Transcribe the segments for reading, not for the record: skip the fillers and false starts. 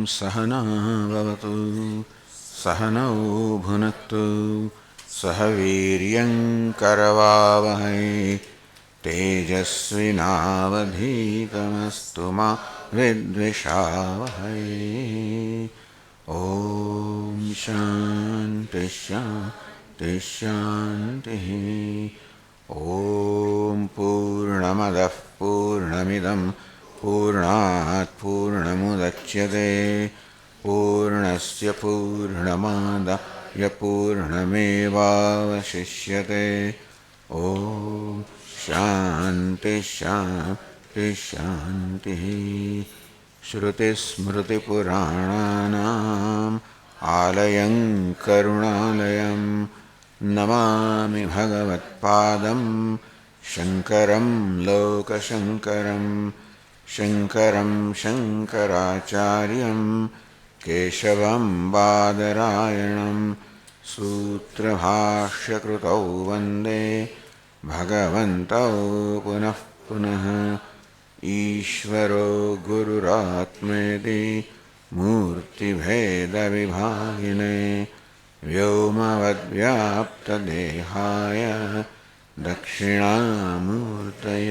सहना भवतु सहनौ भुनक्तु सह वीर्यं करवावहै तेजस्विनावधीतमस्तु मा विद्विषावहै। ॐ शान्ति शान्ति शान्तिः। ॐ पूर्णमदः पूर्णमिदं पूर्णात् पूर्णमुदच्यते पूर्णस्य पूर्णमादाय पूर्णमेवावशिष्यते। ॐ शान्ति शान्ति शान्तिः। श्रुतिस्मृतिपुराणानाम् आलयं करुणालयं नमामि भगवत्पादं शङ्करं लोकशङ्करं। शङ्करं शङ्कराचार्यं केशवं बादरायणं सूत्रभाष्यकृतौ वन्दे भगवन्तौ पुनः पुनः। ईश्वरो गुरुरात्मेति मूर्तिभेदविभागिने व्योमवद्व्याप्तदेहाय दक्षिणामूर्तये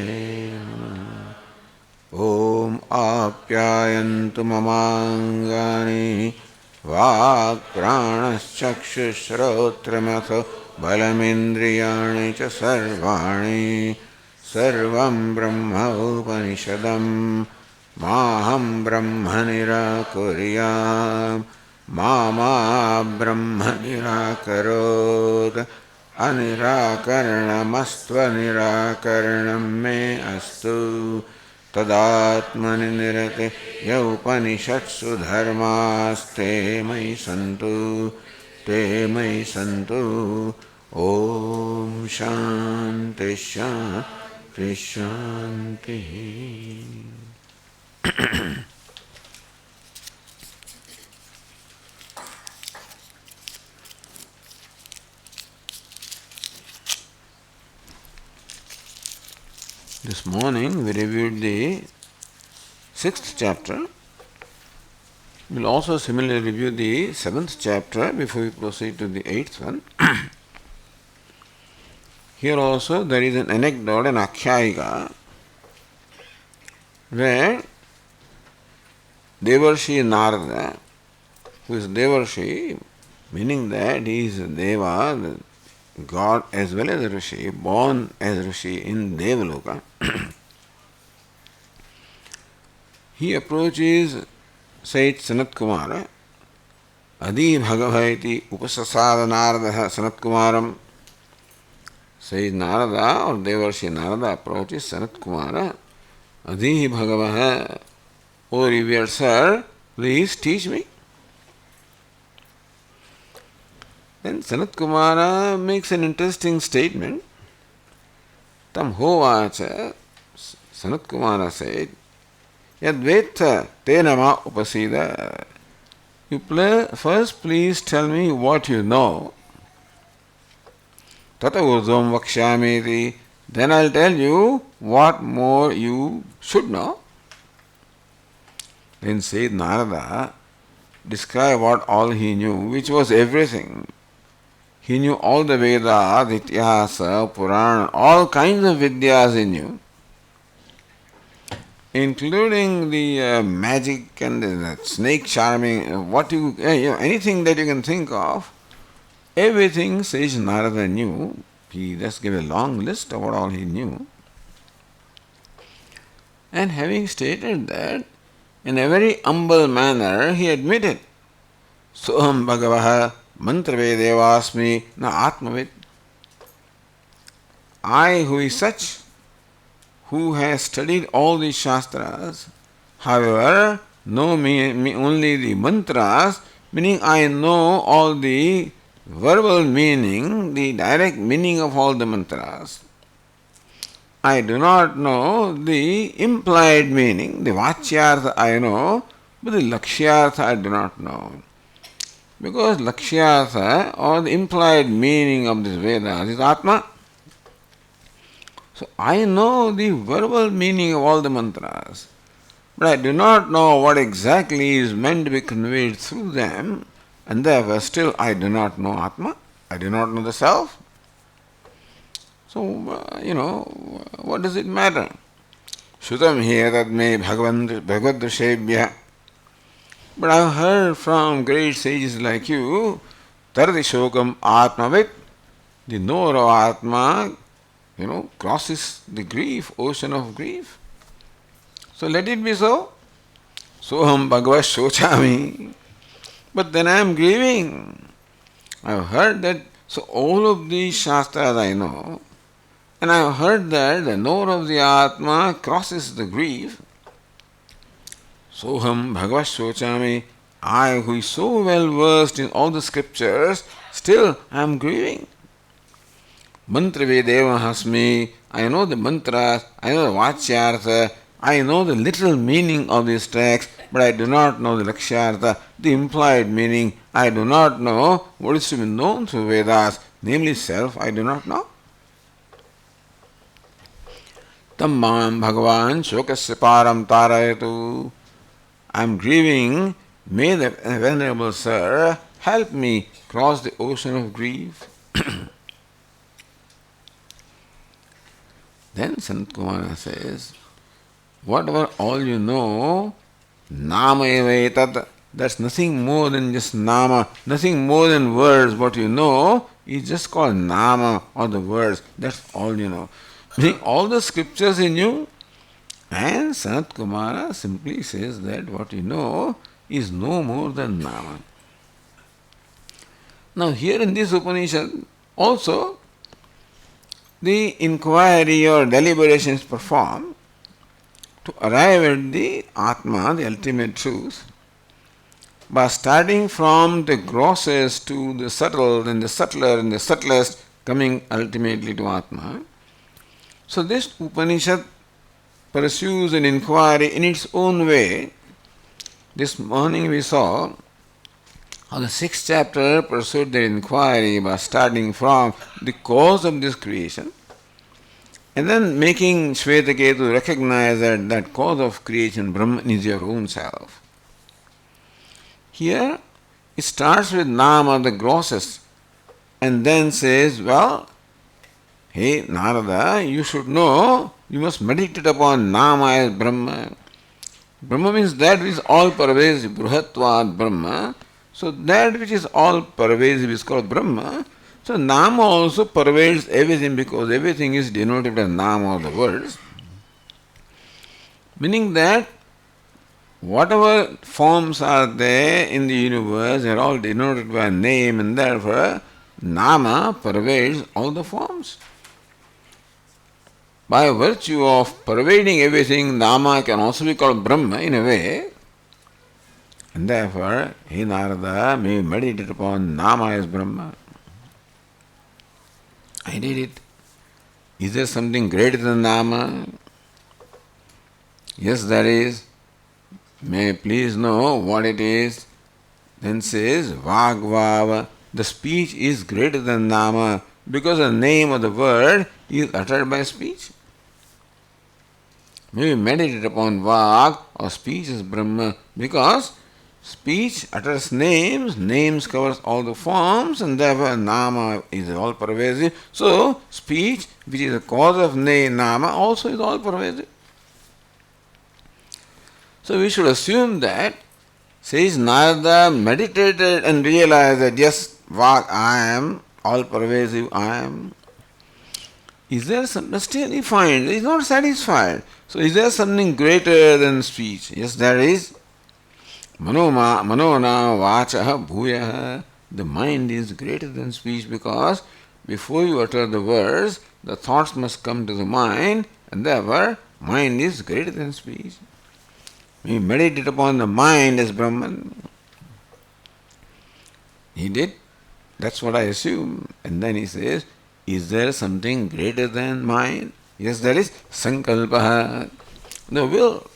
नमः। ॐ आप्यायन्तु ममाङ्गानि वाक्प्राणश्चक्षुश्रोत्रमथो बलमिन्द्रियाणि च सर्वाणि। सर्वं ब्रह्म उपनिषदं माहं ब्रह्म निराकुर्याम् मा ब्रह्म निराकरोत्। अनिराकरणमस्त्वनिराकरणं मे अस्तु। तदात्मनि निरते उपनिषत्सु धर्मास्ते मयि सन्तु ते मयि सन्तु। ॐ शान्ति शान्ति शान्तिः। This morning we reviewed the 6th chapter. We will also similarly review the 7th chapter before we proceed to the 8th one. Here also there is an anecdote, an akhyayika, where Devarshi Narada, who is Devarshi, meaning that he is a Deva, the God as well as a Rishi, born as Rishi in Devaloka, he approaches Sait Sanat Kumara, Adi Bhagavaiti Upasasada Narada Sanat Kumaram. Says Narada or Devarshi Narada approaches Sanat Kumara, Adi Bhagavaha, O revered sir, please teach me. Then Sanat Kumara makes an interesting statement. Tam hovacha, Sanat Kumara said, Yadveta tenama upasida. You first please tell me what you know. Tata urdhvam vakshamiti. Then I'll tell you what more you should know. Then said Narada, describe what all he knew, which was everything. He knew all the Vedas, Ityasa, Purana, all kinds of Vidyas he knew, including the magic and the snake charming, anything that you can think of, everything Sage Narada knew. He just gave a long list of what all he knew. And having stated that, in a very humble manner, he admitted, Soham Bhagavaha Mantravedevasmi na Atmavid. I, who is such, who has studied all these Shastras, however, know me only the mantras, meaning I know all the verbal meaning, the direct meaning of all the mantras. I do not know the implied meaning, the Vachyartha I know, but the Lakshyartha I do not know. Because Lakshyartha or the implied meaning of this Vedas is Atma. So I know the verbal meaning of all the mantras, but I do not know what exactly is meant to be conveyed through them, and therefore still I do not know Atma, I do not know the Self. So, what does it matter? Shrutam here that may Bhagavad Rishebhya. But I have heard from great sages like you, Tarati Shokam Atmavit, the knower of Atma, crosses the grief, ocean of grief. So let it be so. Soham Bhagavad Shochami. But then I am grieving. I have heard that, so all of these Shastras I know, and I have heard that the knower of the Atma crosses the grief. Soham Bhagavad Shochami. I, who is so well versed in all the scriptures, still I am grieving. Mantra Vedeva Hasmi. I know the mantras, I know the Vachyartha, I know the literal meaning of these texts, but I do not know the Lakshyartha, the implied meaning. I do not know what is to be known through Vedas, namely self, I do not know. Tammam Bhagavan Shokasya Param Tarayatu. I am grieving. May the Venerable Sir help me cross the ocean of grief. Then Sant Kumara says, whatever all you know, Nama eva etat, that's nothing more than just Nama, nothing more than words. What you know is just called Nama or the words. That's all you know. Meaning all the scriptures in you. And Sanat Kumara simply says that what you know is no more than Nama. Now here in this Upanishad also the inquiry or deliberation is performed to arrive at the Atma, the ultimate truth, by starting from the grossest to the subtle, then the subtler and the subtlest, coming ultimately to Atma. So this Upanishad pursues an inquiry in its own way. This morning we saw how the 6th chapter pursued the inquiry by starting from the cause of this creation and then making Shvetaketu recognize that that cause of creation, Brahman, is your own self. Here it starts with Nama, the grossest, and then says, well, hey Narada, you should know, you must meditate upon Nama as Brahma. Brahma means that which is all pervasive, Bruhatvad Brahma. So that which is all pervasive is called Brahma. So Nama also pervades everything because everything is denoted as Nama or the words. Meaning that whatever forms are there in the universe, they are all denoted by a name, and therefore Nama pervades all the forms. By virtue of pervading everything, Nama can also be called Brahma in a way. And therefore, he Narada may meditate upon Nama as Brahma. I did it. Is there something greater than Nama? Yes, there is. May I please know what it is? Then says, Vagvava, the speech is greater than Nama because the name of the word is uttered by speech. May we meditate upon Vag or speech as Brahma because speech utters names, names covers all the forms, and therefore Nama is all pervasive. So speech, which is the cause of Nama, also is all pervasive. So we should assume that, says Narada meditated and realized that yes, Vag I am, all pervasive I am. Is there some, still he finds, he is not satisfied. So is there something greater than speech? Yes, there is. Manona vachaha bhuyaha. The mind is greater than speech because before you utter the words, the thoughts must come to the mind, and therefore mind is greater than speech. We meditate upon the mind as Brahman. He did. That's what I assume. And then he says, is there something greater than mind? Yes, there is. Sankalpaha. The will.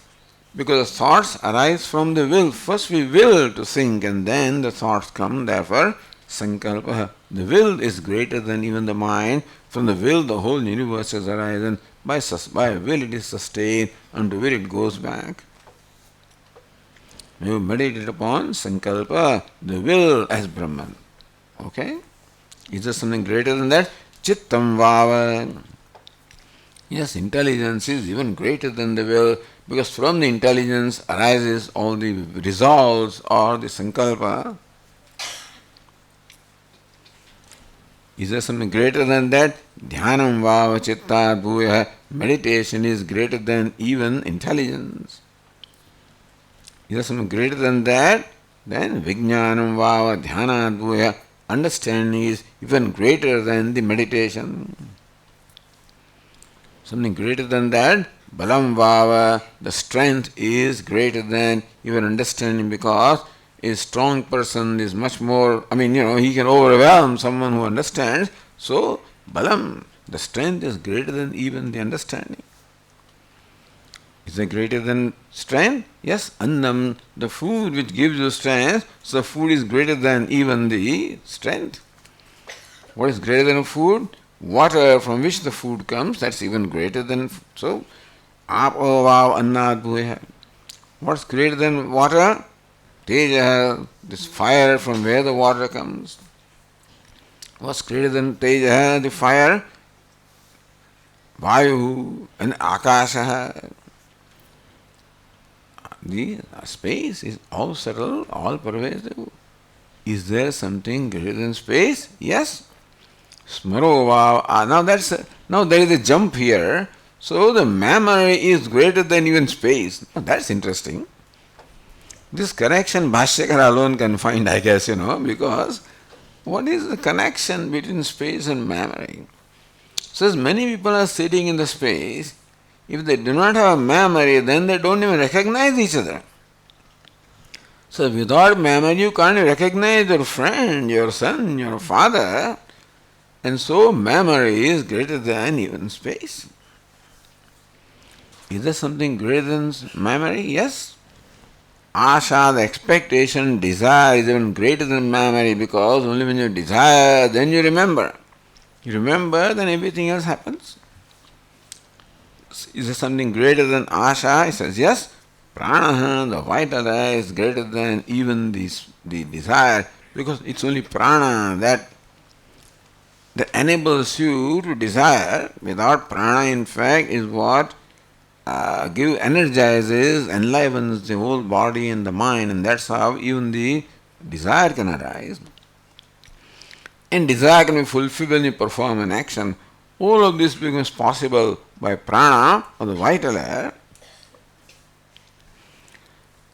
Because the thoughts arise from the will. First we will to think and then the thoughts come. Therefore, Sankalpaha. The will is greater than even the mind. From the will the whole universe has arisen. By will it is sustained, unto will it goes back. when you meditate upon Sankalpa, the will as Brahman. Okay? Is there something greater than that? Chittam Vava. Yes, intelligence is even greater than the will, because from the intelligence arises all the resolves or the Sankalpa. Is there something greater than that? Dhyanam Vava Chitta Bhuya. Meditation is greater than even intelligence. Is there something greater than that? Then Vijnanam Vava Dhyanad Bhuya. Understanding is even greater than the meditation. Something greater than that, Balam Vava, the strength is greater than even understanding, because a strong person is much more, he can overwhelm someone who understands. So, Balam, the strength is greater than even the understanding. Is it greater than strength? Yes, Annam, the food which gives you strength, so food is greater than even the strength. What is greater than food? Water from which the food comes, that's even greater than. So, Apo Vav Annad Bhuya. What's greater than water? Teja, this fire from where the water comes. What's greater than Teja, the fire? Vayu and Akasha. The space is all subtle, all pervasive. Is there something greater than space? Yes. Smaro Vav. Now there is a jump here. So the memory is greater than even space. Now that's interesting. This connection Bhashyakara alone can find, I guess, because what is the connection between space and memory? So as many people are sitting in the space, if they do not have a memory, then they don't even recognize each other. So without memory, you can't recognize your friend, your son, your father. And so memory is greater than even space. Is there something greater than memory? Yes. Asha, the expectation, desire is even greater than memory, because only when you desire, then you remember. You remember, then everything else happens. Is there something greater than Asha? He says, yes. Prana, the vital air, is greater than even the desire, because it's only prana that enables you to desire. Without prana, in fact, is what energizes, enlivens the whole body and the mind, and that's how even the desire can arise. And desire can be fulfilled when you perform an action. All of this becomes possible by prana, or the vital air.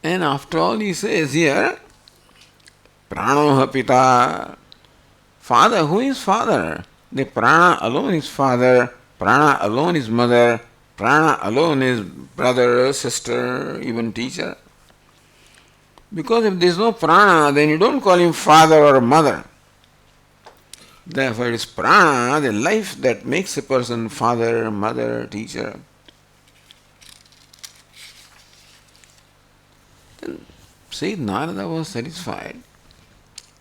And after all, he says here, pranoha pita. Father, who is father? The prana alone is father, prana alone is mother, prana alone is brother, sister, even teacher. Because if there is no prana, then you don't call him father or mother. Therefore, it is prana, the life, that makes a person father, mother, teacher. Then Sayyid Narada was satisfied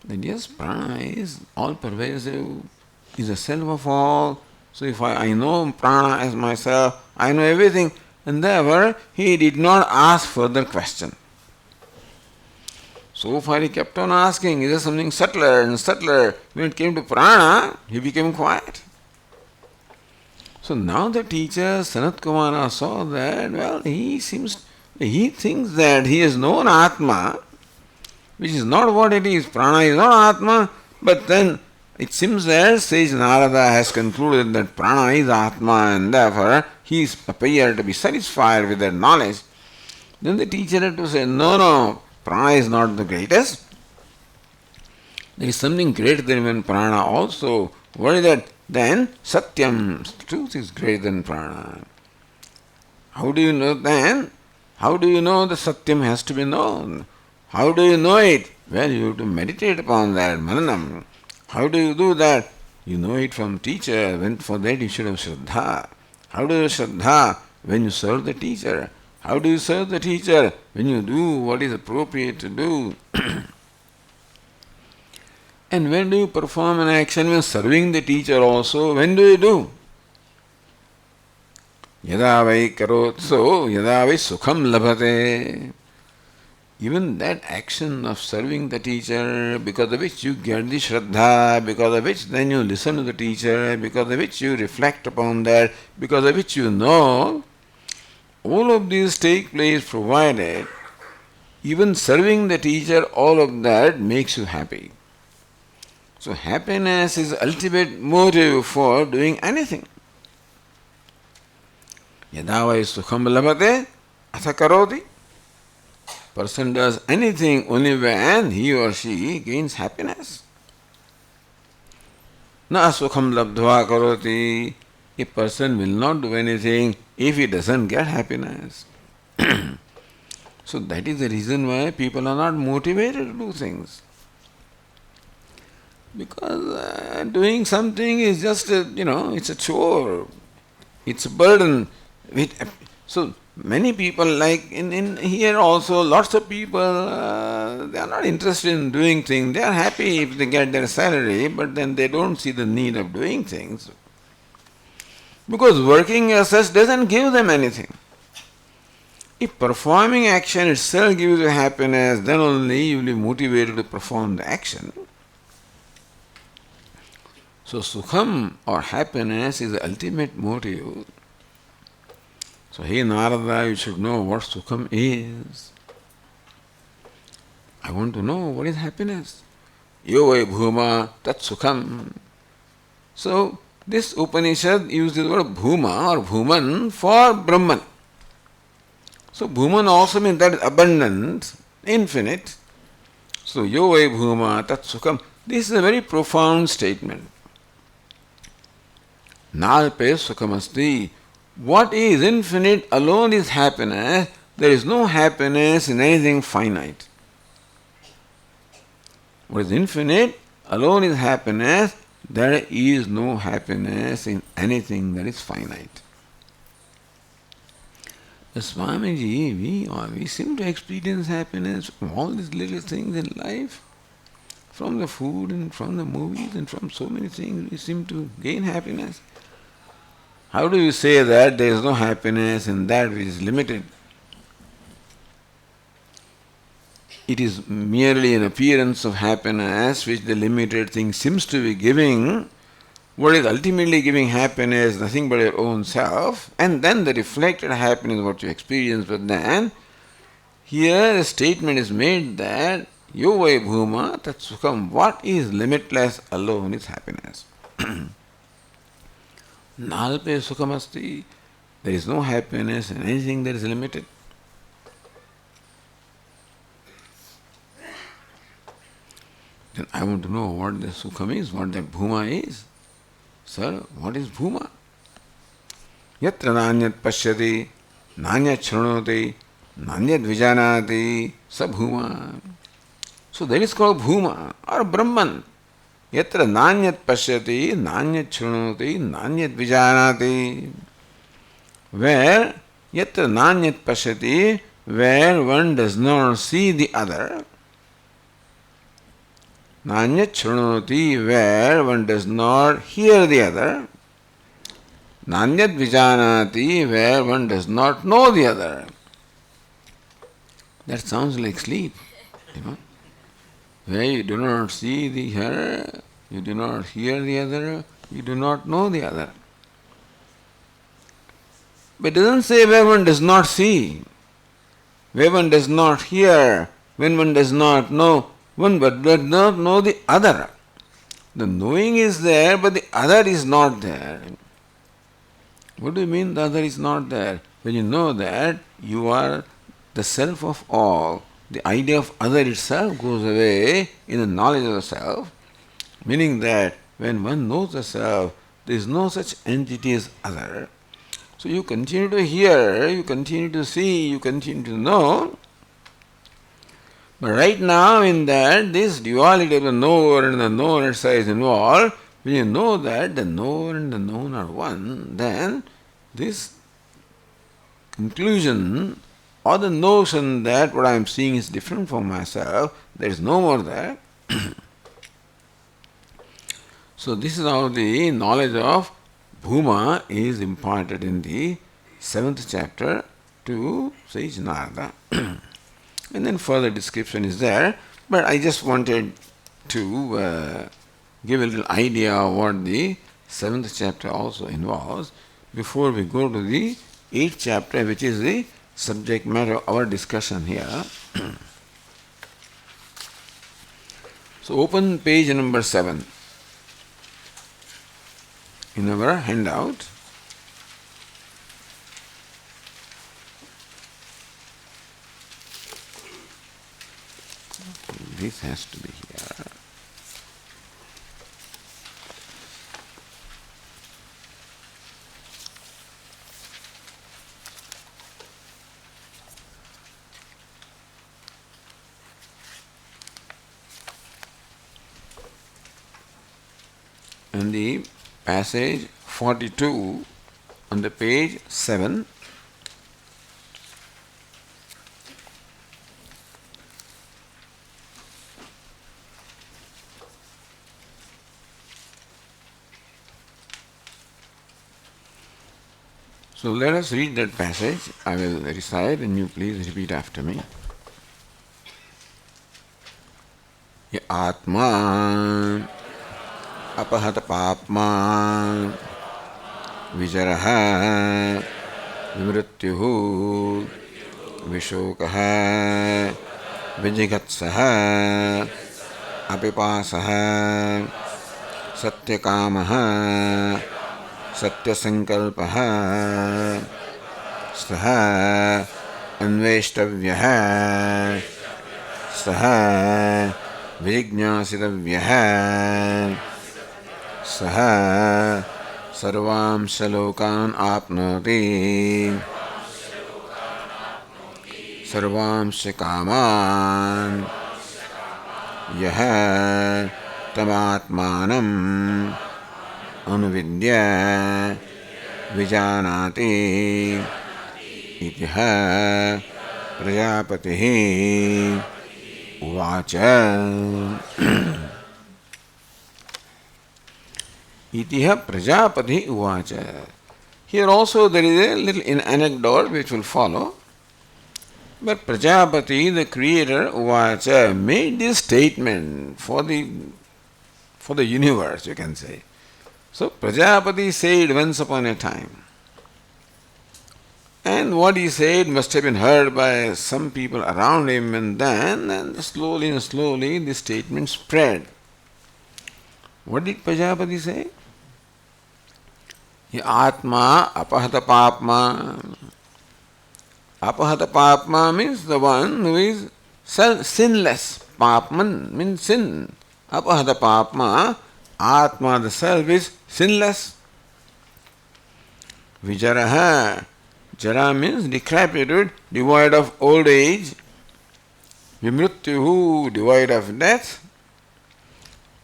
that yes, prana is all pervasive, is the self of all. So if I know prana as myself, I know everything, and therefore he did not ask further question. So far he kept on asking, is there something subtler and subtler? When it came to prana, he became quiet. So now the teacher Sanat Kumara saw that, he thinks that he has known Atma, which is not what it is. Prana is not Atma, but then it seems that sage Narada has concluded that prana is Atma, and therefore he appeared to be satisfied with that knowledge. Then the teacher had to say, no, prana is not the greatest. There is something greater than even prana also. What is that? Then Satyam, truth is greater than prana. How do you know then? How do you know the Satyam has to be known? How do you know it? Well, you have to meditate upon that, Mananam. How do you do that? You know it from teacher. For that you should have Shraddha. How do you Shraddha? When you serve the teacher. How do you serve the teacher? When you do what is appropriate to do. And when do you perform an action? When serving the teacher also, when do you do? Yada vai karot so, yada vai sukham labhate. even that action of serving the teacher, because of which you get the Shraddha, because of which then you listen to the teacher, because of which you reflect upon that, because of which you know, all of these take place provided even serving the teacher, all of that makes you happy. So happiness is the ultimate motive for doing anything. Yada vai sukham labhate atha karoti. Person does anything only when he or she gains happiness. Na sukham labdhva karoti. A person will not do anything if he doesn't get happiness. So that is the reason why people are not motivated to do things. Because doing something is just it's a chore. It's a burden. So many people, like in here also, lots of people, they are not interested in doing things. They are happy if they get their salary, but then they don't see the need of doing things. Because working as such doesn't give them anything. If performing action itself gives you happiness, then only you will be motivated to perform the action. So sukham or happiness is the ultimate motive. So hey Narada, you should know what sukham is. I want to know what is happiness. Yo vai bhuma tat sukham. So this Upanishad uses the word bhuma or bhuman for Brahman. So bhuman also means that is abundant, infinite. So yo vai bhuma tat sukham. This is a very profound statement. Nalpe sukhamasti. What is infinite alone is happiness. There is no happiness in anything finite. What is infinite alone is happiness. There is no happiness in anything that is finite. Swamiji, we seem to experience happiness from all these little things in life. From the food and from the movies and from so many things we seem to gain happiness. How do you say that there is no happiness in that which is limited? It is merely an appearance of happiness which the limited thing seems to be giving. What is ultimately giving happiness? Nothing but your own self. And then the reflected happiness, what you experience. But then, here a statement is made that yo vai bhuma tat sukham. What is limitless alone is happiness. Nalpe sukhamasti. There is no happiness in anything that is limited. Then I want to know what the sukham is, what that bhuma is. Sir, what is bhuma? Yatra nanyat pashyati, nanyat shranoti, nanyat vijanati, sa bhuma. So that is called bhuma or Brahman. Yatra nanyat pashyati, nanyat shranoti, nanyat vijanati. Where yatra nanyat pashyati, where one does not see the other. Nanyat shranoti, where one does not hear the other. Nanyat vijanati, where one does not know the other. That sounds like sleep, Where you do not see the other, you do not hear the other, you do not know the other. But it doesn't say where one does not see, where one does not hear, when one does not know. One but does not know the other. The knowing is there, but the other is not there. What do you mean the other is not there? When you know that you are the self of all, the idea of other itself goes away in the knowledge of the self, meaning that when one knows the self, there is no such entity as other. So you continue to hear, you continue to see, you continue to know. But right now in that, this duality of the knower and the known is involved. When you know that the knower and the known are one, then this conclusion or the notion that what I am seeing is different from myself, there is no more there. So this is how the knowledge of Bhuma is imparted in the 7th chapter to sage Narada. And then further description is there. But I just wanted to give a little idea of what the 7th chapter also involves before we go to the 8th chapter, which is the subject matter of our discussion here. So open page number 7 in our handout. This has to be here. And the passage 42 on the page 7. So let us read that passage. I will recite and you please repeat after me. Ya Atma अपहत पाप्मा विजरः विमृत्युः विशोकः विजिगत्सः अपिपासः सत्यकामः सत्यसंकल्पः सः अन्वेष्टव्यः सः विजिज्ञासितव्यः सः सर्वांश लोकान् आप्नोति सर्वांश कामान् यः तमात्मानम् अनुविद्य विजानाति इत्यः प्रजापतिः उवाच. Itiha Prajapati Uvacha. Here also there is a little anecdote which will follow. But Prajapati, the creator, Uvacha, made this statement for the universe, you can say. So Prajapati said once upon a time. And what he said must have been heard by some people around him, and then slowly this statement spread. What did Prajapati say? Atma apahata papma. Apahata papma means the one who is sinless. Papman means sin. Apahata papma, Atma, the self, is sinless. Vijaraha. Jara means decrepitude, devoid of old age. Vimrutyuhu, devoid of death.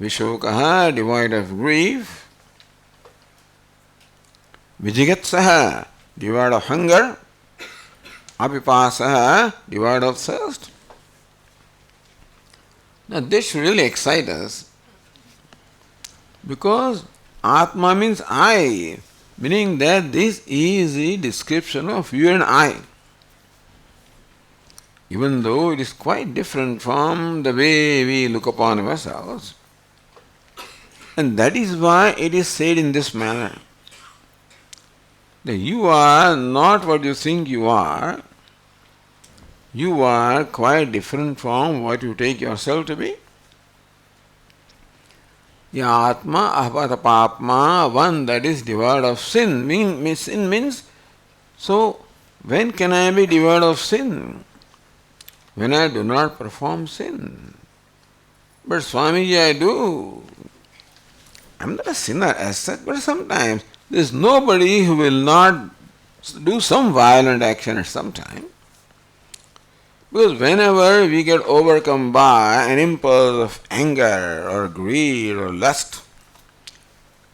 Vishokaha, devoid of grief. Vijigatsaha, devoid of hunger. Apipasaha, devoid of thirst. Now this should really excite us, because Atma means I, meaning that this is the description of you and I. Even though it is quite different from the way we look upon ourselves. And that is why it is said in this manner. That you are not what you think you are. You are quite different from what you take yourself to be. Ya Atma Ahvata Papma, one that is devoid of sin. Sin means, so when can I be devoid of sin? When I do not perform sin. But Swamiji, I do. I am not a sinner as such, but sometimes there is nobody who will not do some violent action at some time. Because whenever we get overcome by an impulse of anger or greed or lust,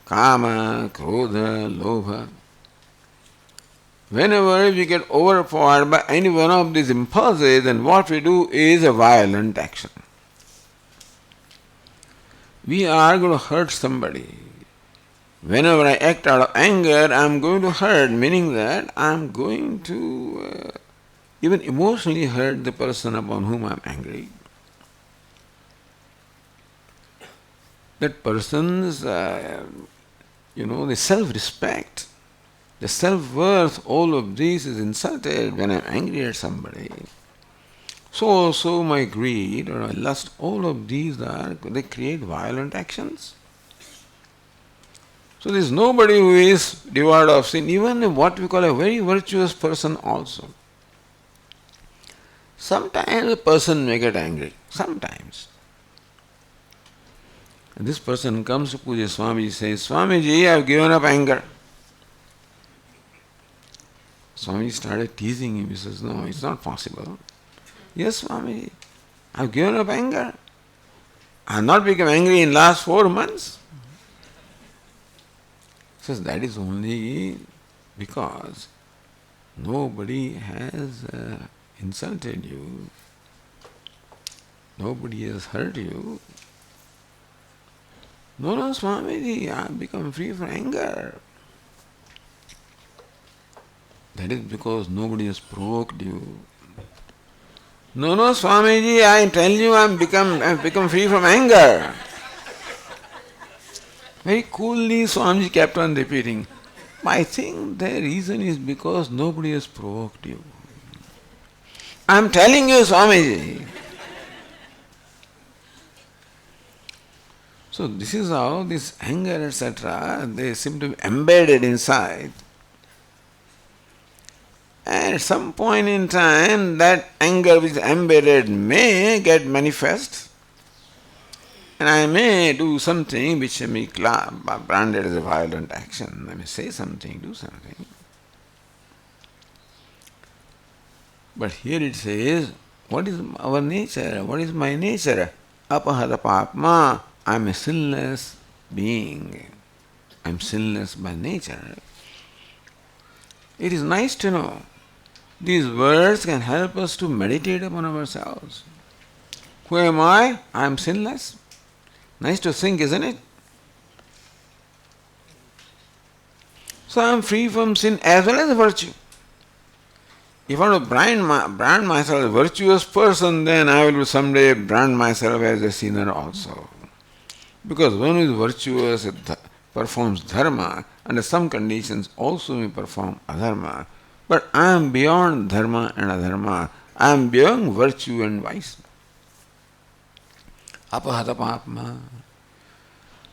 kama, krodha, lobha, whenever we get overpowered by any one of these impulses, then what we do is a violent action. We are going to hurt somebody. Whenever I act out of anger, I am going to hurt, meaning that I am going to even emotionally hurt the person upon whom I am angry. That person's, the self-respect, the self-worth, all of this is insulted when I am angry at somebody. So also my greed or my lust, all of these they create violent actions. So there is nobody who is devoid of sin, even what we call a very virtuous person also. Sometimes a person may get angry, sometimes. And this person comes to Puja Swami, says, Swamiji, I have given up anger. Swami started teasing him. He says, no, it's not possible. Yes, Swamiji, I have given up anger. I have not become angry in last 4 months. He says, that is only because nobody has insulted you. Nobody has hurt you. No, Swamiji, I have become free from anger. That is because nobody has provoked you. No, Swamiji, I tell you I have become free from anger. Very coolly Swamiji kept on repeating. I think the reason is because nobody has provoked you. I am telling you, Swamiji. So this is how this anger, etc., they seem to be embedded inside. And at some point in time, that anger which is embedded may get manifest, and I may do something which may be branded as a violent action. I may say something, do something. But here it says, what is our nature? What is my nature? Apahata papma. I am a sinless being. I am sinless by nature. It is nice to know. These words can help us to meditate upon ourselves. Who am I? I am sinless. Nice to think, isn't it? So I am free from sin as well as virtue. If I want to brand myself as a virtuous person, then I will someday brand myself as a sinner also. Because one who is virtuous performs dharma, under some conditions also may perform adharma. But I am beyond dharma and adharma. I am beyond virtue and vice. Apahata papma.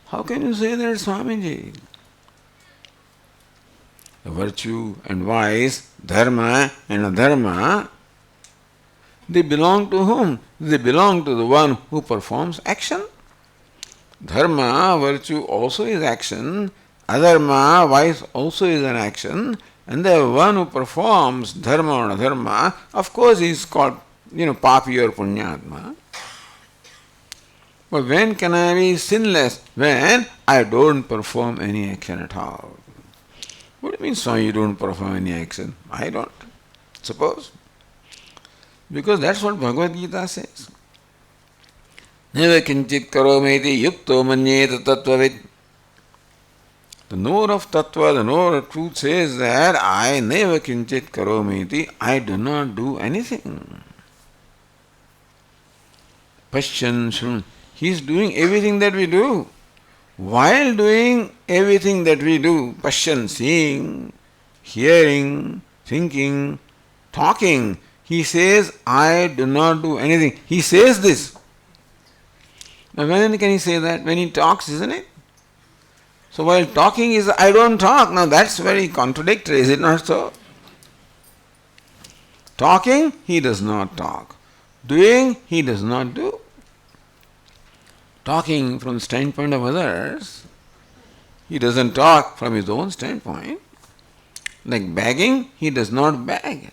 How can you say that, Swamiji? The virtue and vice, dharma and adharma, they belong to whom? They belong to the one who performs action. Dharma, virtue also is action. Adharma, vice also is an action. And the one who performs dharma or adharma, of course, is called, papi or punyatma. But when can I be sinless? When I don't perform any action at all. What do you mean, Swami, you don't perform any action? I don't. Suppose. Because that's what Bhagavad Gita says. Neva kinchit karometi yukto manyeta tattvavid. The knower of tattva, the knower of truth says that I never kinchit karometi, I do not do anything. Pashyan shrun. He is doing everything that we do. While doing everything that we do, pashyan, seeing, hearing, thinking, talking, he says, I do not do anything. He says this. Now when can he say that? When he talks, isn't it? So while talking is, I don't talk. Now that's very contradictory, is it not so? Talking, he does not talk. Doing, he does not do. Talking from the standpoint of others, he doesn't talk from his own standpoint. Like begging, he does not beg.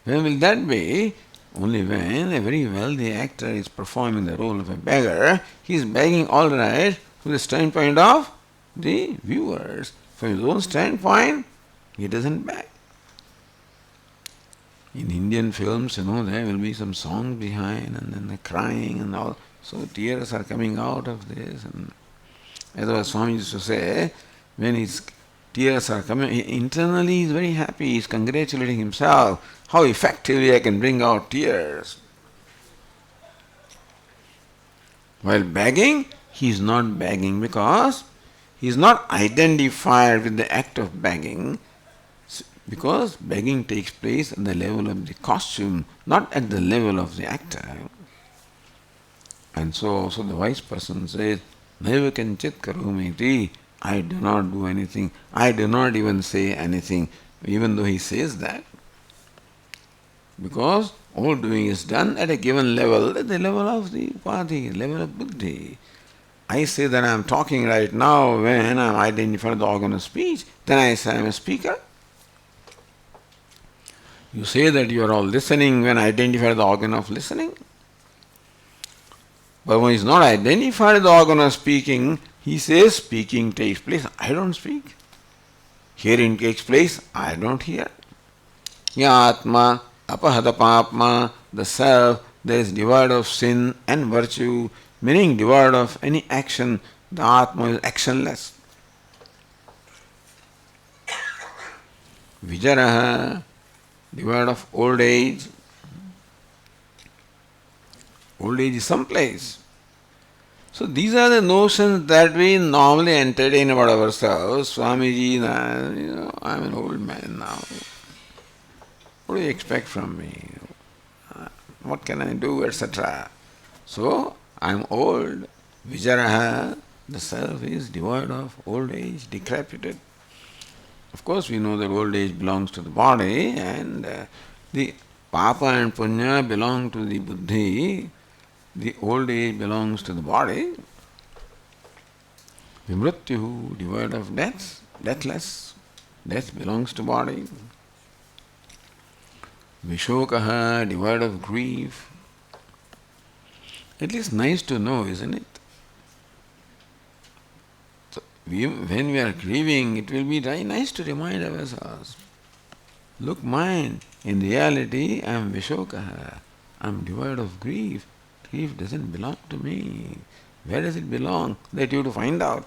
When will that be? Only when a very wealthy actor is performing the role of a beggar, he is begging all right from the standpoint of the viewers. From his own standpoint, he doesn't beg. In Indian films, there will be some song behind and then the crying and all. So tears are coming out of this. And as our Swami used to say, when he's tears are coming. Internally he is very happy, he is congratulating himself. How effectively I can bring out tears. While begging, he is not begging because he is not identified with the act of begging, because begging takes place at the level of the costume, not at the level of the actor. And so also the wise person says, Naiva kanchit karomiti, I do not do anything, I do not even say anything, even though he says that. Because all doing is done at a given level, at the level of the upadhi, level of buddhi. I say that I am talking right now when I am identified the organ of speech, then I say I am a speaker. You say that you are all listening when identified the organ of listening. But when he is not identified the organ of speaking, he says speaking takes place. I don't speak. Hearing takes place. I don't hear. Ya Atma, apahata papma, the self, there is devoid of sin and virtue, meaning devoid of any action. The Atma is actionless. Vijaraha, devoid of old age. Old age is someplace. So these are the notions that we normally entertain about ourselves. Swamiji, I'm an old man now. What do you expect from me? What can I do, etc. So, I'm old. Vijaraha, the self is devoid of old age, decrepit. Of course, we know that old age belongs to the body, and the papa and punya belong to the buddhi. The old age belongs to the body. Vimrityu, devoid of death, deathless. Death belongs to body. Vishokaha, devoid of grief. At least nice to know, isn't it? So when we are grieving, it will be very nice to remind ourselves. Look, mind, in reality, I am Vishokaha. I am devoid of grief. Grief doesn't belong to me. Where does it belong? That you have to find out.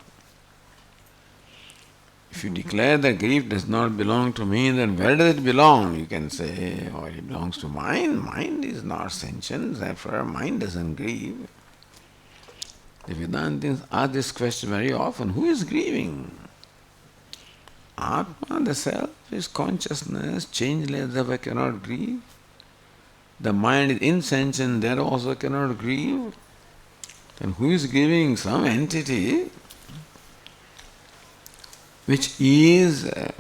If you declare that grief does not belong to me, then where does it belong? You can say, oh, it belongs to mind. Mind is not sentient, therefore mind doesn't grieve. The Vedantins ask this question very often. Who is grieving? Atma, the self, is consciousness, changeless, therefore cannot grieve. The mind is insentient, there also cannot grieve. Then who is grieving? Some entity which is a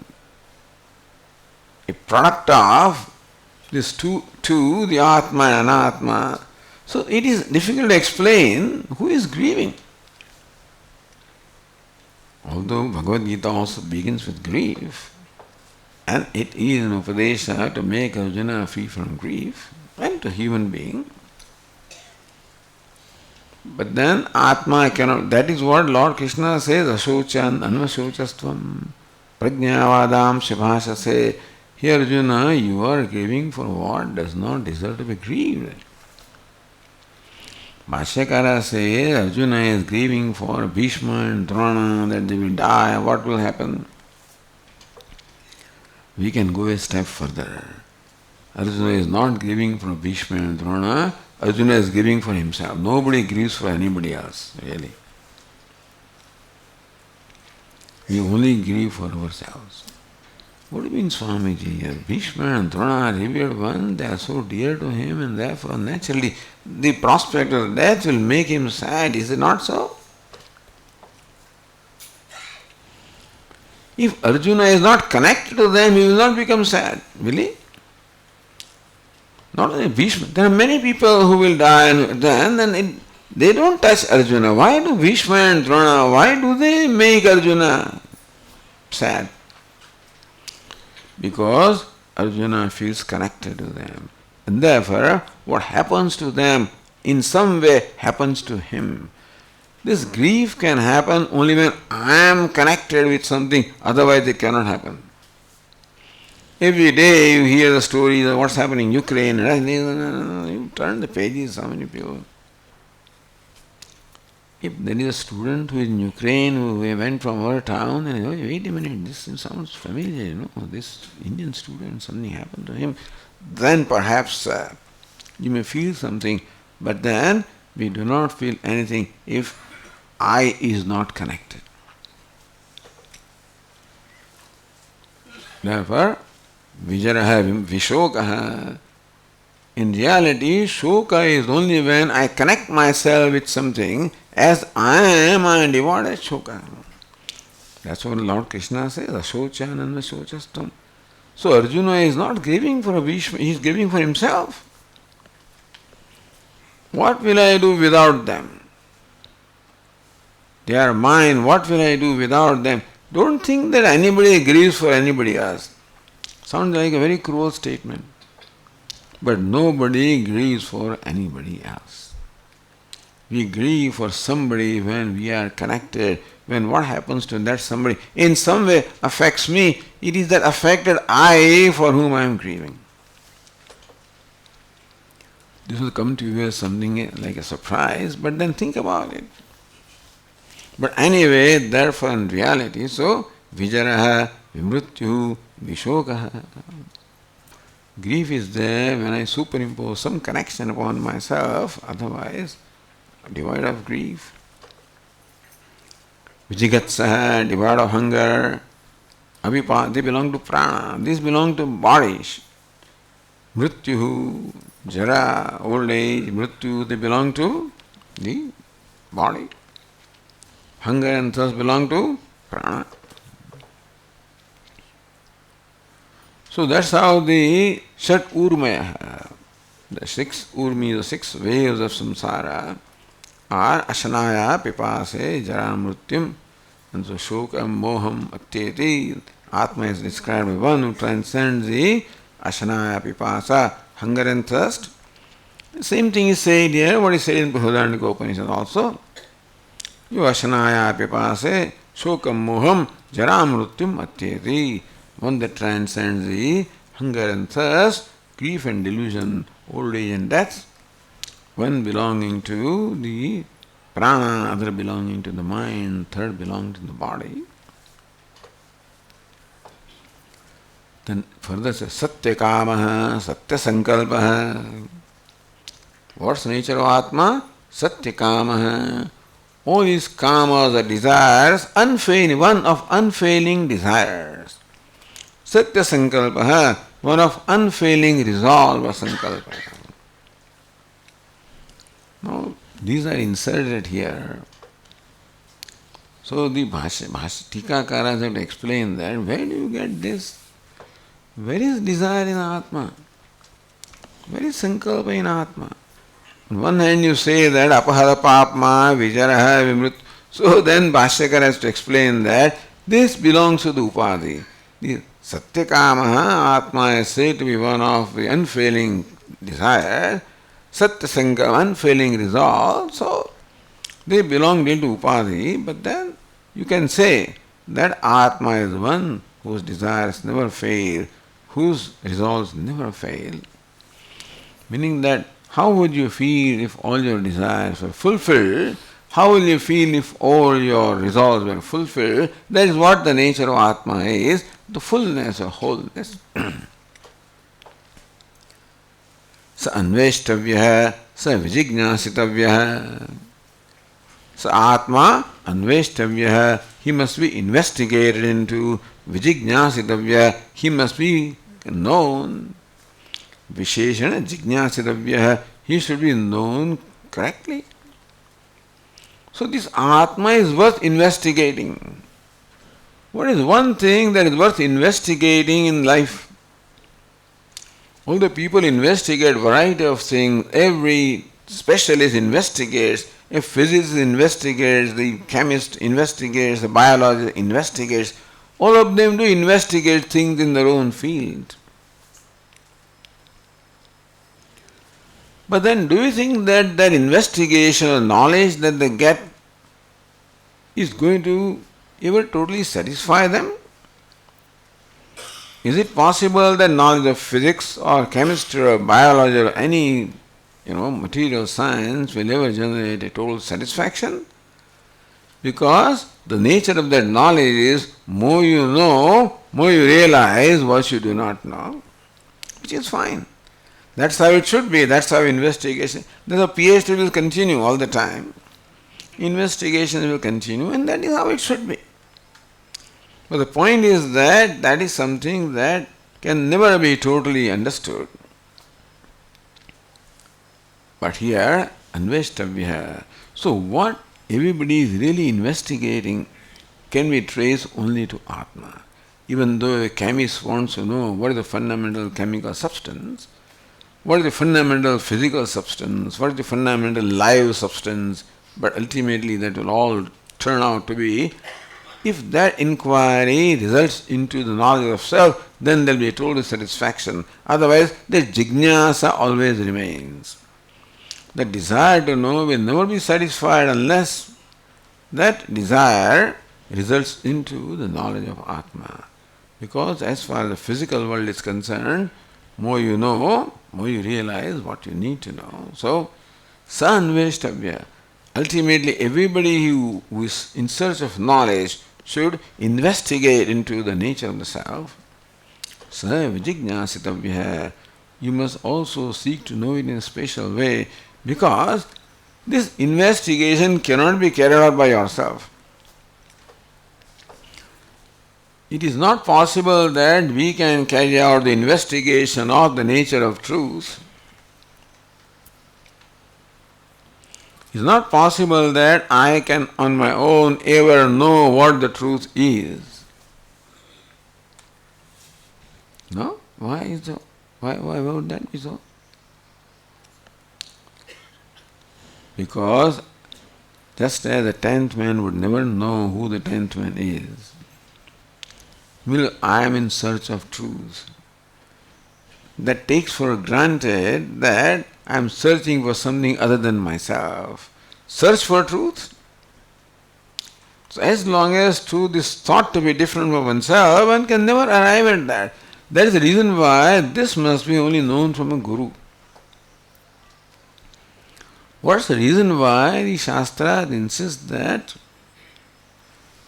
product of these two, the Atma and Anatma. So it is difficult to explain who is grieving. Although Bhagavad Gita also begins with grief, and it is an Upadesha to make Arjuna free from grief, and to human being. But then Atma cannot, that is what Lord Krishna says, Ashochan, Anvashochastvam, Prajnavadam Shibhashase. Here Arjuna, you are grieving for what does not deserve to be grieved. Bhashyakara says, Arjuna is grieving for Bhishma and Drona, that they will die, what will happen? We can go a step further. Arjuna is not grieving for Bhishma and Drona, Arjuna is grieving for himself. Nobody grieves for anybody else, really. We only grieve for ourselves. What do you mean, Swamiji? Bhishma and Drona are revered ones, they are so dear to him, and therefore naturally the prospect of death will make him sad. Is it not so? If Arjuna is not connected to them, he will not become sad, will he? Not only Bhishma, there are many people who will die and then they don't touch Arjuna. Why do Bhishma and Drona, why do they make Arjuna sad? Because Arjuna feels connected to them. And therefore, what happens to them in some way happens to him. This grief can happen only when I am connected with something, otherwise it cannot happen. Every day you hear the stories of what's happening in Ukraine, and you turn the pages, how many people. If there is a student who is in Ukraine who went from our town and wait a minute, this sounds familiar, this Indian student, something happened to him, then perhaps you may feel something, but then we do not feel anything if I is not connected. Therefore, Vijaraha Vishokaha. In reality, Shoka is only when I connect myself with something as I am devoted Shoka. That's what Lord Krishna says, Ashochananda Shochastam. So Arjuna is not grieving for a Bhishma, he is grieving for himself. What will I do without them? They are mine, what will I do without them? Don't think that anybody grieves for anybody else. Sounds like a very cruel statement. But nobody grieves for anybody else. We grieve for somebody when we are connected, when what happens to that somebody in some way affects me. It is that affected I for whom I am grieving. This will come to you as something like a surprise, but then think about it. But anyway, therefore in reality, so Vijaraha, Vimrityu, Vishokaha. Grief is there when I superimpose some connection upon myself, otherwise devoid of grief. Vijigatsaha, devoid of hunger. Avipa, they belong to prana, these belong to bodies. Mrityu, jara, old age, mrityu, they belong to the body. Hunger and thirst belong to prana. So that's how the Shat Urmaya, the six urmi, the six waves of samsara are Ashanaya, Pipase, Jara, Mrityum, and so Shokam, Moham, Atyeti. Atma is described as one who transcends the Ashanaya, Pipasa, hunger and thirst. The same thing is said here, what is said in Viditatmananda also. You Ashanaya, Pipase, Shokam, Moham, Jara, Mrityum, Atyeti. One that transcends the hunger and thirst, grief and delusion, old age and death, one belonging to the prana, other belonging to the mind, third belonging to the body. Then further says Satya Kamaha, Satya Sankalpaha. What's the nature of Atma? Satya Kamaha. All these kamas are desires, unfailing, one of unfailing desires. Satya Sankalpaha, one of unfailing resolve or Sankalpa. Now, these are inserted here. So the Tikakaras have to explain that. Where do you get this? Where is desire in Atma? Where is Sankalpa in Atma? On one hand you say that Apahara Papma, Vijaraha, Vimrit. So then Bhashyakar has to explain that this belongs to the Upadhi. The Satyakamaha, Atma is said to be one of the unfailing desire, Satyasanka, unfailing resolve, so they belong into Upadhi, but then you can say that Atma is one whose desires never fail, whose resolves never fail. Meaning that how would you feel if all your desires were fulfilled? How will you feel if all your resolves were fulfilled? That is what the nature of Atma is, the fullness or wholeness. Sa anveshtavya, sa vijignyasitavya. Sa Atma anveshtavya, he must be investigated into. Vijignyasitavya, he must be known. Visheshana jignyasitavya, he should be known correctly. So this Atma is worth investigating. What is one thing that is worth investigating in life? All the people investigate variety of things. Every specialist investigates. A physicist investigates, the chemist investigates, the biologist investigates. All of them do investigate things in their own field. But then do you think that that investigation or knowledge that they get is going to ever totally satisfy them? Is it possible that knowledge of physics or chemistry or biology or any material science will ever generate a total satisfaction? Because the nature of that knowledge is more you know, more you realize what you do not know, which is fine. That's how it should be. That's how investigation. The PhD will continue all the time. Investigation will continue, and that is how it should be. But the point is that that is something that can never be totally understood. But here, anveshtavya. So what everybody is really investigating can be traced only to Atma. Even though a chemist wants to know what is the fundamental chemical substance, what is the fundamental physical substance, what is the fundamental live substance, but ultimately that will all turn out to be, if that inquiry results into the knowledge of self, then there will be a total satisfaction. Otherwise, the jignasa always remains. The desire to know will never be satisfied unless that desire results into the knowledge of Atma. Because as far as the physical world is concerned, more you know, more you realize what you need to know. So, sa-anveshtavya. Ultimately, everybody who is in search of knowledge should investigate into the nature of the self. Sa-vijijñāsitavya. You must also seek to know it in a special way, because this investigation cannot be carried out by yourself. It is not possible that we can carry out the investigation of the nature of truth. It is not possible that I can on my own ever know what the truth is. No? Why is so? Why would that be so? Because just as the 10th man would never know who the 10th man is, well, I am in search of truth. That takes for granted that I am searching for something other than myself. Search for truth. So as long as truth is thought to be different from oneself, one can never arrive at that. That is the reason why this must be only known from a guru. What's the reason why the Shastra insists that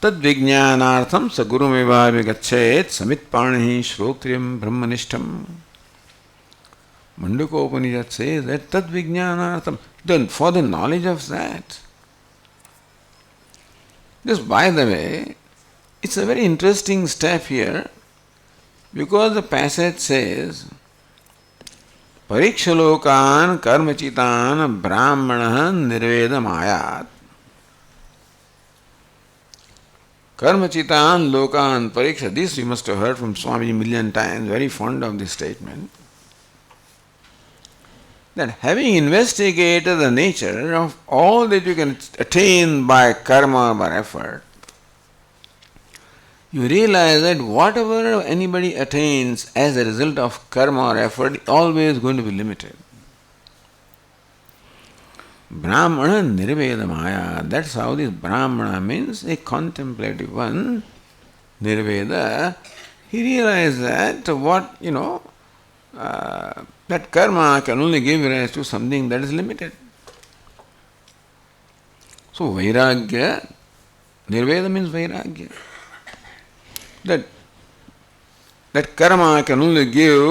tad vijñānārtham sa gurumeva vigacchēt samitpānihi shrotriyam brahmanishtam. Mandukopanishad says that tad vijñānārtham, then for the knowledge of that. This, by the way, it's a very interesting step here, because the passage says Parikshalokan karmachitan brahmanahan nirvedam ayat. Karmachitan lokan pariksha. This you must have heard from Swami a million times, very fond of this statement. That having investigated the nature of all that you can attain by karma, by effort, you realize that whatever anybody attains as a result of karma or effort is always going to be limited. Brahmana nirvedamaya. That's how this Brahmana means a contemplative one. Nirveda. He realized that that karma can only give rise to something that is limited. So vairagya, nirveda means vairagya. That karma can only give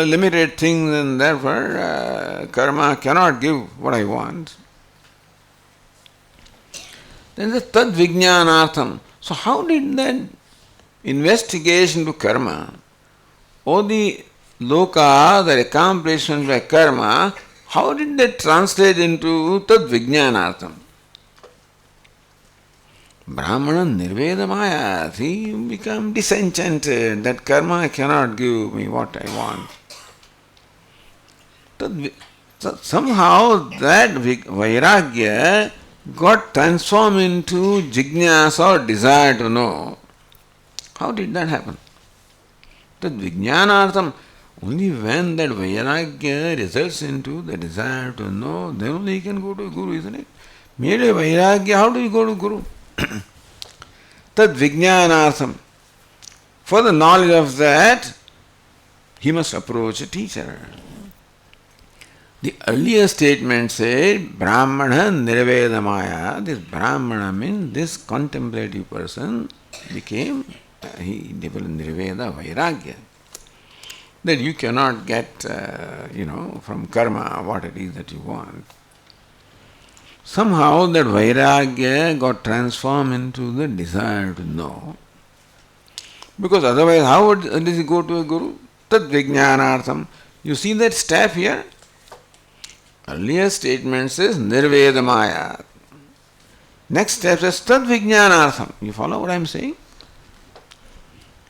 limited things, and therefore karma cannot give what I want. Then the tad vijñānārtham. So how did that investigation to karma, or the loka, the accomplishment by karma, how did that translate into tad vijñānārtham? Brahmana nirvedamaya. He become disenchanted that karma cannot give me what I want. So somehow that vairagya got transformed into jignasa or desire to know. How did that happen? Tad vijñānārtham. Only when that vairagya results into the desire to know, then only he can go to Guru, isn't it? Merely vairagya, how do you go to Guru? Tad vijñānārtham. For the knowledge of that, he must approach a teacher. The earlier statement said, Brahmana Nirvedamaya. This Brahmana means this contemplative person became, he developed Nirveda Vairagya. That you cannot get, from karma what it is that you want. Somehow that Vairagya got transformed into the desire to know. Because otherwise, how does he go to a guru? Tad vijnanartham. You see that step here? Earlier statement says nirvedamaya. Next step says tad vijnanartham. You follow what I am saying?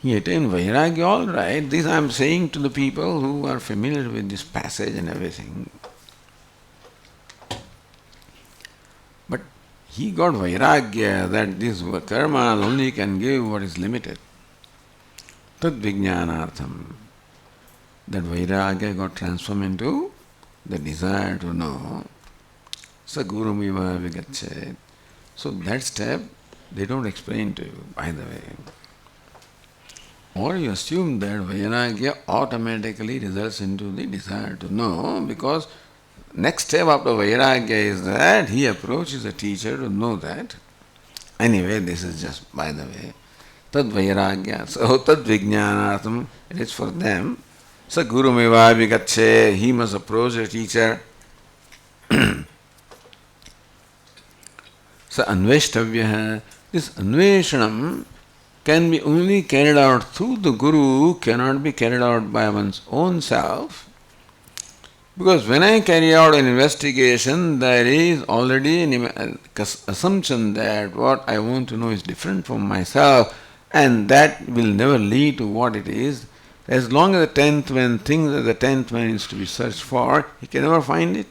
He attained vairagya, all right. This I am saying to the people who are familiar with this passage and everything. But he got vairagya that this karma only can give what is limited. Tad vijnanartham. That vairagya got transformed into the desire to know. Sa gurumiva vigachet. So that step they don't explain to you, by the way. Or you assume that vairagya automatically results into the desire to know, because next step after vairagya is that he approaches a teacher to know that. Anyway, this is just by the way. Tad vairagya. So tad vijnanartham, it is for them. Sa gurumiva vigacche, he must approach a teacher. Sa anveshtavya, this anveshanam can be only carried out through the guru, cannot be carried out by one's own self. Because when I carry out an investigation, there is already an assumption that what I want to know is different from myself, and that will never lead to what it is. As long as the 10th man thinks that the 10th man is to be searched for, he can never find it.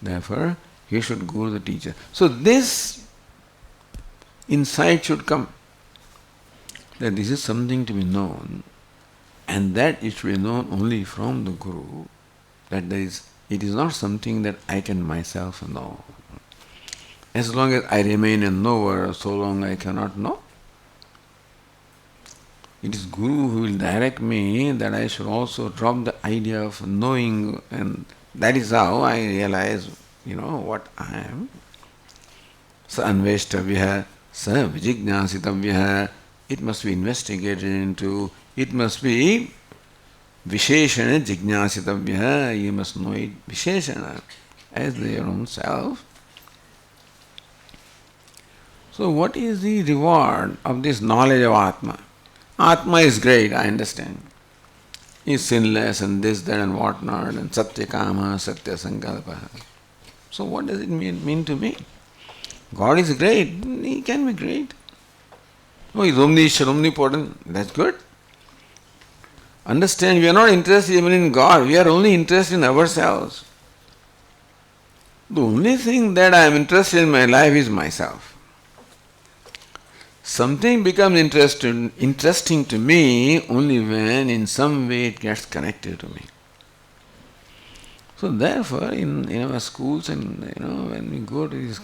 Therefore, he should go to the teacher. So this insight should come, that this is something to be known, and that it should be known only from the guru, that it is not something that I can myself know. As long as I remain a knower, so long I cannot know. It is Guru who will direct me that I should also drop the idea of knowing, and that is how I realize, what I am. Sa anveshtavya, sa vijignyasitavya. It must be investigated into, it must be visheshana jignasitavya. You must know it visheshana, as your own self. So what is the reward of this knowledge of Atma? Atma is great, I understand. He is sinless and this, that and whatnot, and satya kama, satya sankalpa. So what does it mean to me? God is great, he can be great. Oh, he is omniscient, omnipotent, that's good. Understand, we are not interested even in God, we are only interested in ourselves. The only thing that I am interested in my life is myself. Something becomes interesting to me only when in some way it gets connected to me. So therefore, in our schools and when we go to this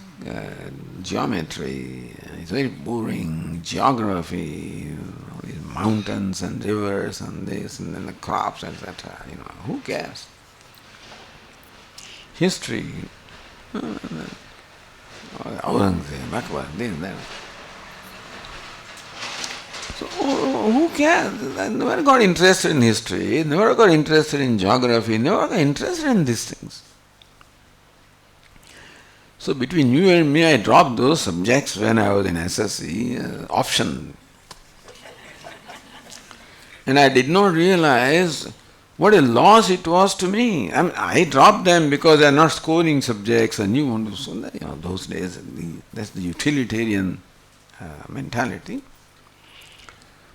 geometry, it's very boring. Geography, these mountains and rivers and this and then the crops, etc. Who cares? History, Aurangzeb, Akbar, this, that. So who cares? I never got interested in history, never got interested in geography, never got interested in these things. So between you and me, I dropped those subjects when I was in SSC, option. And I did not realize what a loss it was to me. I dropped them because they are not scoring subjects and you want to, those days, that's the utilitarian mentality.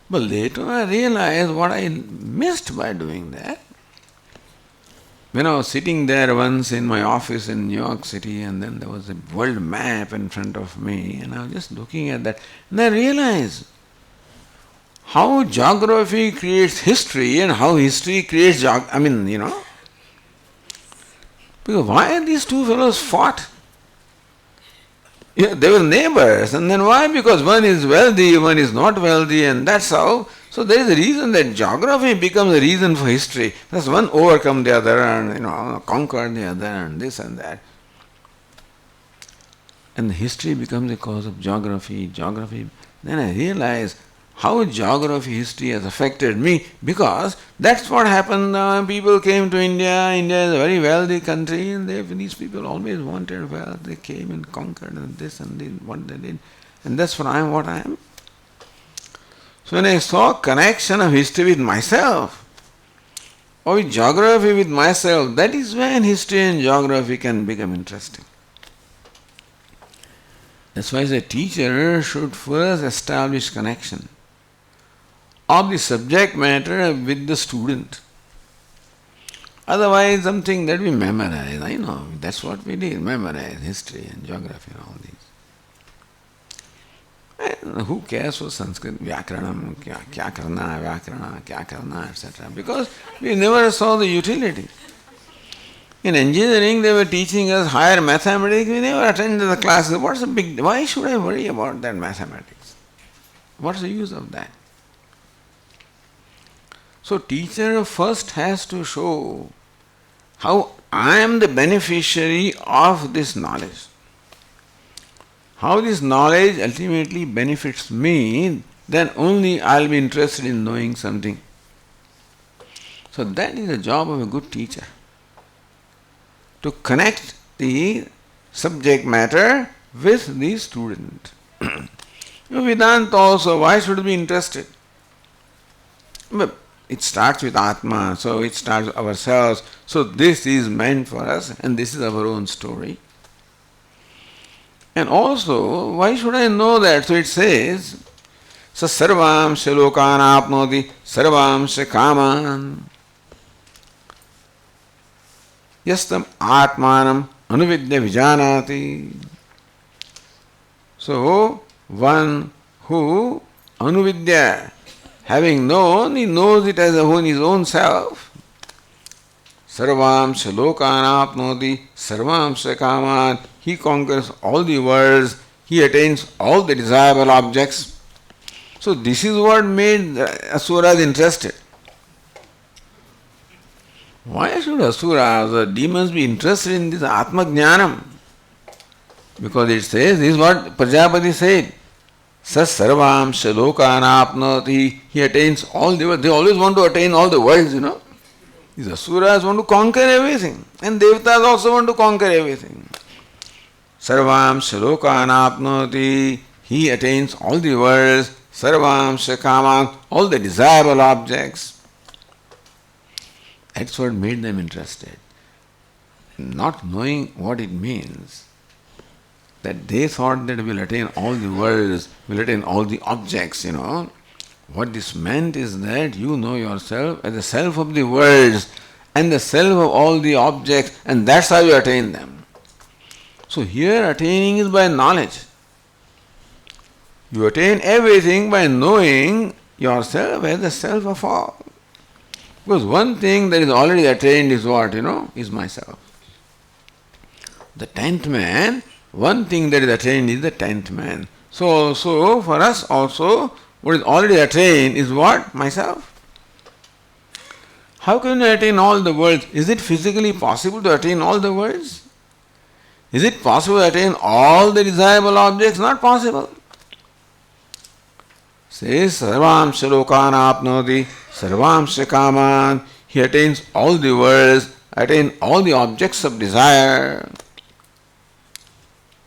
But later I realized what I missed by doing that. When I was sitting there once in my office in New York City, and then there was a world map in front of me, and I was just looking at that, and I realized how geography creates history and how history creates geography. Because why these two fellows fought? Yeah, they were neighbors, and then why? Because one is wealthy, one is not wealthy, and that's how So there is a reason that geography becomes a reason for history. Thus one overcome the other and conquer the other and this and that. And history becomes a cause of geography. Then I realize how geography, history has affected me, because that's what happened. People came to India. India is a very wealthy country, and these people always wanted wealth. They came and conquered and this and did what they did. And that's what I am. So when I saw connection of history with myself, or with geography with myself, that is when history and geography can become interesting. That's why the teacher should first establish connection of the subject matter with the student. Otherwise, something that we memorize. I know, that's what we did, memorize history and geography and all these. And who cares for Sanskrit, Vyakaranam, kya karna, etc. Because we never saw the utility. In engineering, they were teaching us higher mathematics. We never attended the classes. Why should I worry about that mathematics? What's the use of that? So teacher first has to show how I am the beneficiary of this knowledge. How this knowledge ultimately benefits me, then only I'll be interested in knowing something. So that is the job of a good teacher. To connect the subject matter with the student. Vedanta also, why should we be interested? But it starts with Atma, so it starts with ourselves. So this is meant for us, and this is our own story. And also, why should I know that? So it says, Sa sarvam shalokan apnoti sarvam shakaman yastam atmanam anuvidya vijanati. So, one who anuvidya, having known, he knows it as his own self. Sarvam shalokan apnoti sarvam shakaman. He conquers all the worlds, he attains all the desirable objects. So this is what made asuras interested. Why should asuras, the demons, be interested in this Atma Jnanam? Because it says, this is what Prajapati said. Sa sarvam shalokan apnoti. He attains all the worlds. They always want to attain all the worlds, These asuras want to conquer everything. And devatas also want to conquer everything. Sarvam shalokan apnoti. He attains all the worlds. Sarvam shakaman. All the desirable objects. That's what made them interested. Not knowing what it means, that they thought that we'll attain all the worlds, we'll attain all the objects, What this meant is that you know yourself as the self of the worlds and the self of all the objects, and that's how you attain them. So here attaining is by knowledge. You attain everything by knowing yourself as the self of all. Because one thing that is already attained is what, is myself. The 10th man, one thing that is attained is the 10th man. So for us also, what is already attained is what? Myself. How can you attain all the worlds? Is it physically possible to attain all the worlds? Is it possible to attain all the desirable objects? Not possible. Says sarvam shalokan apnoti sarvam shakaman. He attains all the worlds, attain all the objects of desire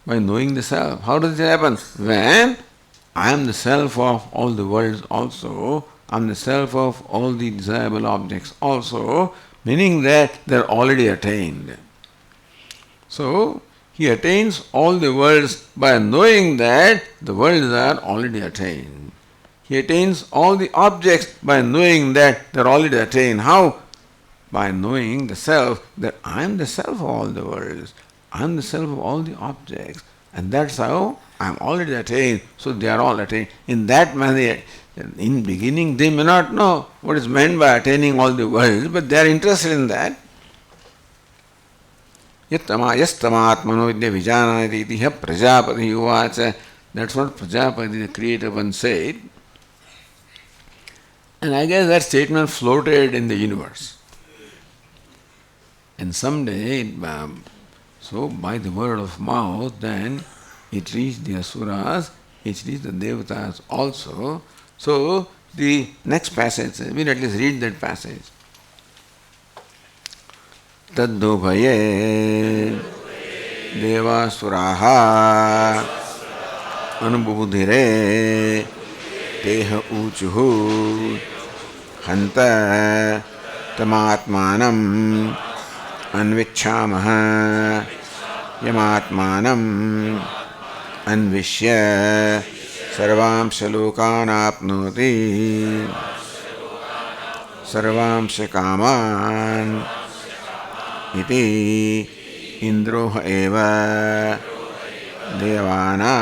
by knowing the self. How does it happen? When I am the self of all the worlds also, I am the self of all the desirable objects also, meaning that they are already attained. So, he attains all the worlds by knowing that the worlds are already attained. He attains all the objects by knowing that they are already attained. How? By knowing the self, that I am the self of all the worlds. I am the self of all the objects. And that's how I am already attained. So they are all attained. In that manner, in beginning they may not know what is meant by attaining all the worlds, but they are interested in that. Yastamatmano vidya vijanati iti prajapati uvacha. That's what Prajapati, the creator, once said. And I guess that statement floated in the universe. And someday, so by the word of mouth, then it reached the asuras, it reached the devatas also. So the next passage, we'll at least read that passage. Taddobhaye devasuraha anubudhire teha uchuhu hanta tamatmanam anvichamaha yamatmanam anvishya sarvamsha lokan apnoti sarvamsha kaman iti indroha eva devana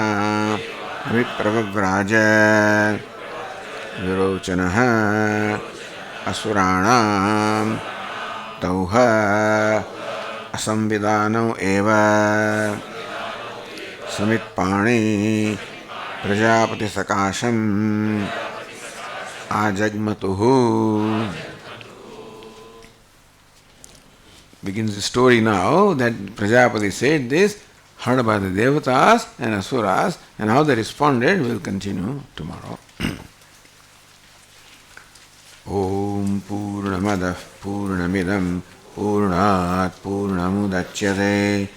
vipravraja virochanaha asuranam tauha asamvidanam eva samitpani prajapati sakasham ajagmatuhu. Begins the story now that Prajapati said this, heard by the devatas and asuras, and how they responded will continue tomorrow. Om Purnamadah Purnamidam Purnat Purnamudachyate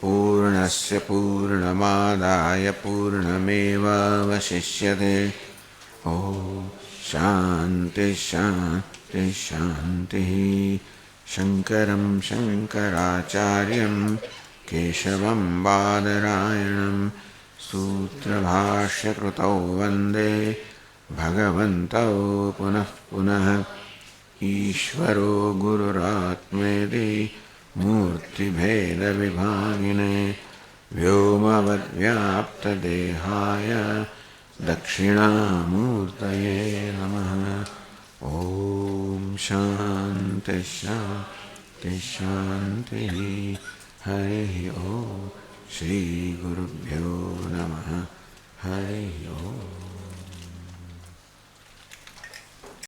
Purnasya Purnamadaya Purnameva Vasishyate. Om Shanti Shanti Shanti. Shankaram Shankaracharyam Keshavam Badarayanam Sutrabhashya Krutau Vande Bhagavantau Punah Punah Ishvaro Gururatmedi Murti Bheda Vibhagine Vyomavad Vyapta Dehaya Dakshina Murtaye Namaha. Om Shanti Shanti Shanti. Hari Om Shri Gurubhyo